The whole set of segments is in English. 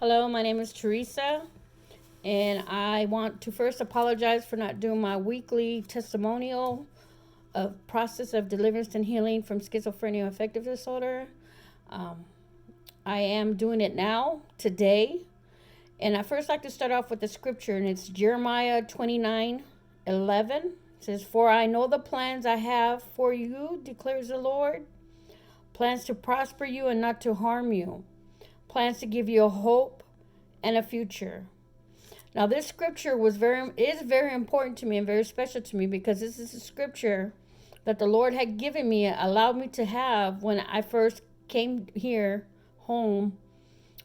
Hello, my name is Teresa, and I want to first apologize for not doing my weekly testimonial of process of deliverance and healing from schizophrenia affective disorder. Um, I am doing it now, today, and I first like to start off with the scripture, and it's Jeremiah 29:11. It says, "For I know the plans I have for you, declares the Lord, plans to prosper you and not to harm you, plans to give you a hope and a future." Now, this scripture is very important to me and very special to me because this is a scripture that the Lord had given me, allowed me to have when I first came here home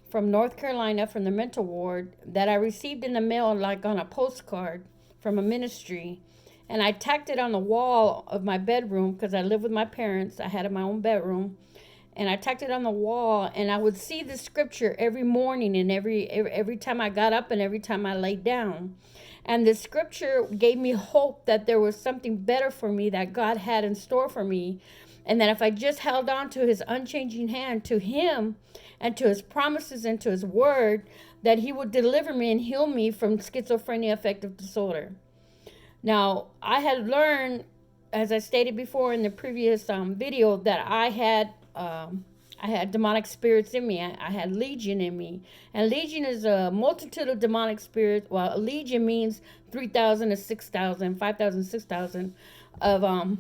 from North Carolina from the mental ward, that I received in the mail like on a postcard from a ministry. And I tacked it on the wall of my bedroom because I live with my parents. I had my own bedroom, and I tacked it on the wall, and I would see the scripture every morning and every time I got up and every time I laid down. And the scripture gave me hope that there was something better for me that God had in store for me, and that if I just held on to his unchanging hand, to him and to his promises and to his word, that he would deliver me and heal me from schizophrenia affective disorder. Now, I had learned, as I stated before in the previous video, that I had demonic spirits in me. I had legion in me. And legion is a multitude of demonic spirits. Well, a legion means 3,000 to 6,000, 5,000, 6,000 of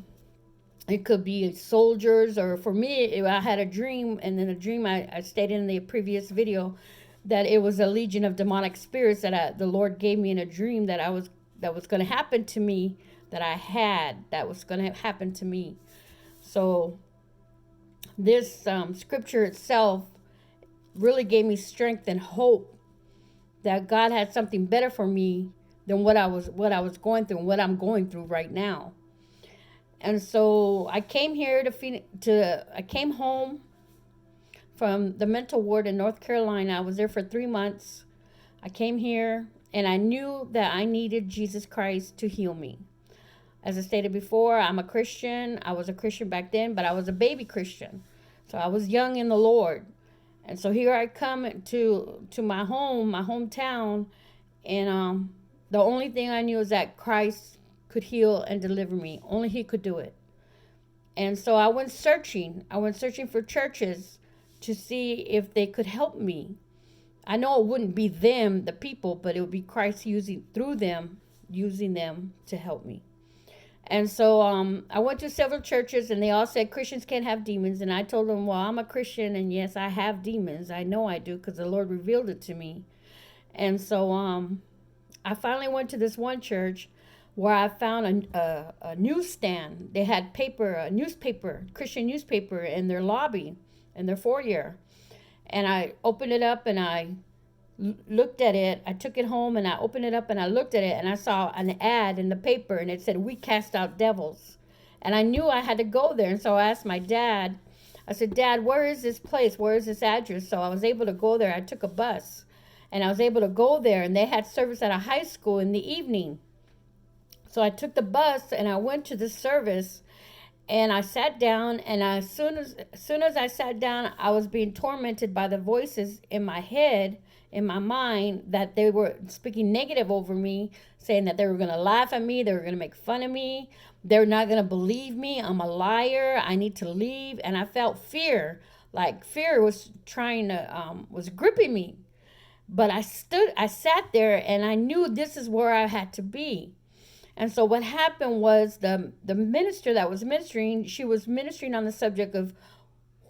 it could be soldiers, or for me, I had a dream, and in a dream I stated in the previous video that it was a legion of demonic spirits that the Lord gave me in a dream that was going to happen to me, that was going to happen to me. So this scripture itself really gave me strength and hope that God had something better for me than what I was going through and what I'm going through right now. And so I came here I came home from the mental ward in North Carolina. I was there for 3 months. I came here and I knew that I needed Jesus Christ to heal me. As I stated before, I'm a Christian. I was a Christian back then, but I was a baby Christian. So I was young in the Lord. And so here I come to my home, my hometown, and the only thing I knew is that Christ could heal and deliver me. Only he could do it. And so I went searching. For churches to see if they could help me. I know it wouldn't be them, the people, but it would be Christ using them to help me. And so I went to several churches, and they all said Christians can't have demons. And I told them, well, I'm a Christian, and yes, I have demons. I know I do because the Lord revealed it to me. And so I finally went to this one church where I found a newsstand. They had Christian newspaper in their lobby, in their foyer. And I opened it up and I looked at it. I took it home and I opened it up and I looked at it, and I saw an ad in the paper, and it said, "We cast out devils." And I knew I had to go there. And so I asked my dad, I said, "Dad, where is this place? Where is this address?" So I was able to go there. I took a bus and I was able to go there, and they had service at a high school in the evening. So I took the bus and I went to the service, and I sat down, and as soon as I sat down, I was being tormented by the voices in my head, in my mind, that they were speaking negative over me, saying that they were going to laugh at me, they were going to make fun of me, they're not going to believe me, I'm a liar, I need to leave. And I felt fear, like fear was was gripping me. But I sat there, and I knew this is where I had to be. And so what happened was the minister that was ministering, she was ministering on the subject of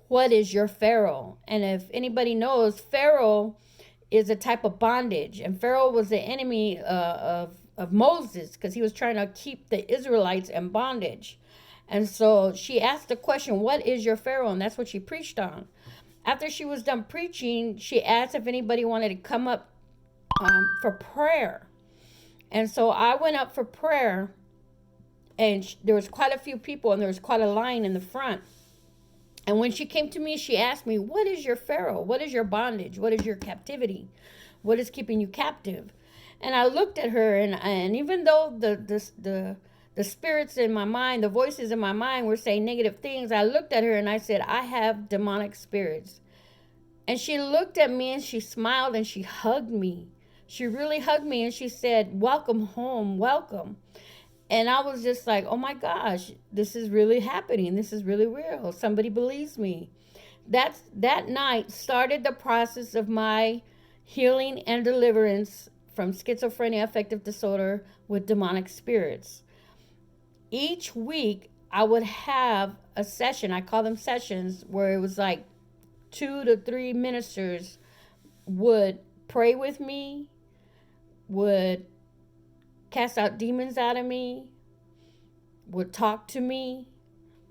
what is your Pharaoh. And if anybody knows, Pharaoh is a type of bondage. And Pharaoh was the enemy of Moses because he was trying to keep the Israelites in bondage. And so she asked the question, what is your Pharaoh? And that's what she preached on. After she was done preaching, she asked if anybody wanted to come up for prayer. And so I went up for prayer, and there was quite a few people, and there was quite a line in the front. And when she came to me, she asked me, what is your Pharaoh? What is your bondage? What is your captivity? What is keeping you captive? And I looked at her, and even though the spirits in my mind, the voices in my mind were saying negative things, I looked at her and I said, I have demonic spirits. And she looked at me and she smiled and she hugged me. She really hugged me and she said, "Welcome home, welcome." And I was just like, "Oh my gosh, this is really happening. This is really real. Somebody believes me." That night started the process of my healing and deliverance from schizophrenia affective disorder with demonic spirits. Each week I would have a session. I call them sessions, where it was like 2 to 3 ministers would pray with me, would cast out demons out of me, would talk to me.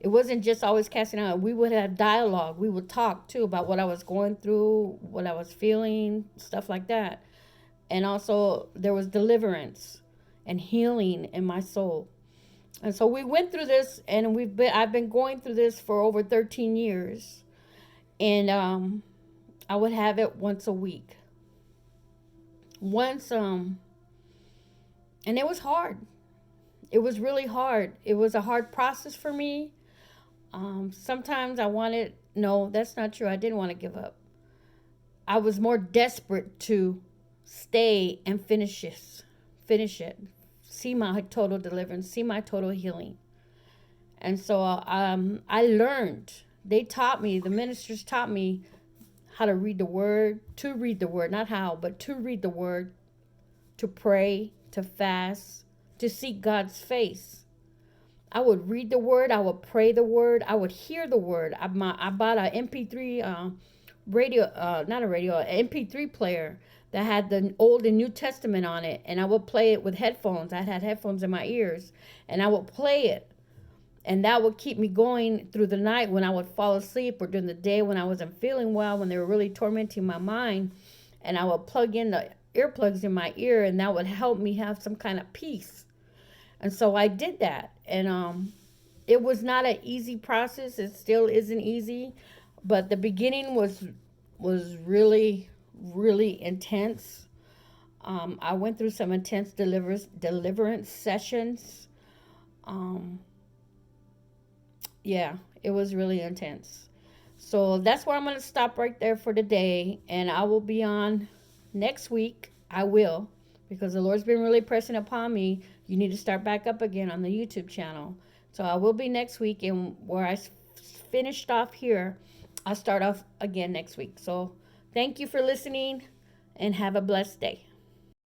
It wasn't just always casting out. We would have dialogue. We would talk too about what I was going through, what I was feeling, stuff like that. And also there was deliverance and healing in my soul. And so we went through this, and I've been going through this for over 13 years. And I would have it once a week. And it was hard. It was really hard. It was a hard process for me. Sometimes I wanted, no, that's not true. I didn't want to give up. I was more desperate to stay and finish it, see my total deliverance, see my total healing. And so I learned. They taught me, the ministers taught me how to read the word, not how, but to read the word, to pray, to fast, to seek God's face. I would read the word, I would pray the word, I would hear the word. I bought a MP3 radio, not a radio, an MP3 player that had the Old and New Testament on it, and I would play it with headphones. I had headphones in my ears, and I would play it. And that would keep me going through the night when I would fall asleep, or during the day when I wasn't feeling well, when they were really tormenting my mind. And I would plug in the earplugs in my ear, and that would help me have some kind of peace. And so I did that. And it was not an easy process. It still isn't easy. But the beginning was really, really intense. I went through some intense deliverance sessions. Yeah, it was really intense. So that's where I'm going to stop right there for today. And I will be on next week. I will, because the Lord's been really pressing upon me. You need to start back up again on the YouTube channel. So I will be next week. And where I finished off here, I'll start off again next week. So thank you for listening, and have a blessed day.